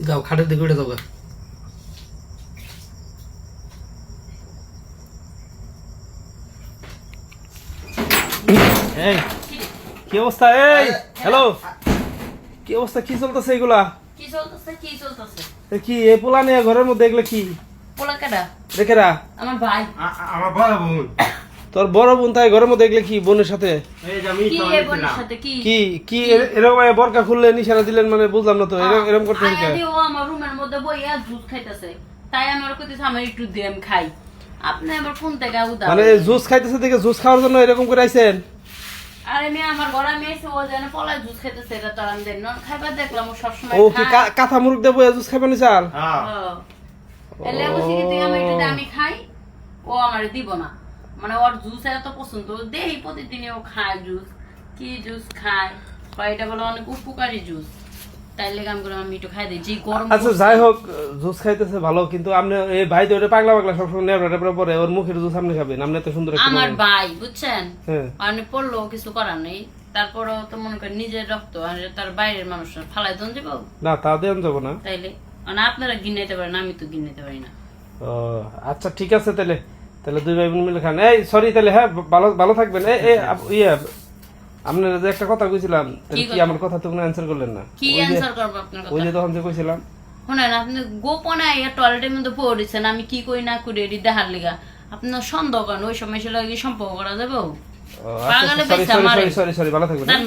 যাও খাটের দিকে উঠে যাও গা। এই কি অবস্থা? এই হ্যালো, কি অবস্থা? কি চলতেছে এগুলা? কি চলতেছে কি চলতেছে? কি এই পোলা নিয়ে ঘরের মধ্যে এগুলো কি? পোলা কাটা দেখেরা আমার ভাই, আমার বড় বোন। তোর বড় বোন তাই ঘরের মধ্যে এগুলো কি বোনের সাথে? এই যে আমি কি তো এ বোনের সাথে কি কি কি এরকম বরকা খুললে নিশানা দিলেন মানে বুঝলাম না তো। এরকম করতে আয়া দি ও আমার রুমের মধ্যে বইয়া জুস খাইতেছে, তাই আমার কইতেছে আমি একটু দে আমি খাই। আপনি আবার কোন থেকে উদা মানে জুস খাইতেছে দেখে জুস খাওয়ার জন্য এরকম করে আইছেন? আরে আমি আমার ঘরে আমি এসে ও যেন পলায় জুস খাইতেছে, এটা তো আমি দেন খাইবার দেখলাম ও সবসময় ও কি কাঁথা মুরগ দিয়ে বইয়া জুস খাবেন স্যার? হ্যাঁ এলে বসে কি তুই আমি একটু দে আমি খাই, ও আমারে দিব না। মানে ওর জুস এত পছন্দ, দেই প্রতিদিনই ও খায় জুস। কি জুস খায় কয়টা বলে অনেক উপকারী জুস, তাই লেগে আমি বললাম আমি একটু খাই দিই। যে গরম আচ্ছা যাই হোক, জুস খাইতেছে ভালো, কিন্তু আপনি এই ভাই তো এটা পাগলা পাগলা সবসময় নেবড়া টেবড়া পরে, ওর মুখের জুস আপনি খাবেন? আপনি এত সুন্দর একটা আমার মানুষ। ভাই বুঝছেন, হ্যাঁ মানে পড়লো কিছু করার নেই, তারপরও তো মনে করেন নিজের রক্ত আর তার বাইরের মানুষ ফালাই দন যাবো, না তা দেন যাবো না। তাইলে মানে আপনারা গিনাইতে পারেন, আমি তো গিনাইতে পারি না। ও আচ্ছা ঠিক আছে, তাহলে তাহলে দুই ভাই বোন মিলে খান। এই সরি তাহলে, হ্যাঁ ভালো ভালো থাকবেন। ইয়ে আপনার যে একটা কথা কইছিলাম, তাহলে কি কথা? আমার কথা তো কোনো অ্যান্সার করলেন না? কি অ্যান্সার করবো আপনার ওই কথা? যে তখন যে কইছিলাম শোনেন, আপনি গোপনে টয়লেটের মধ্যে পড়েছেন, আমি কি কই না করি এটি দেখার লিগা আপনার সন্দেহ করেন, ওই সময় সে লাগে সম্পর্ক করা যাবে? সরি সরি সরি সরি ভালো থাকবেন। দান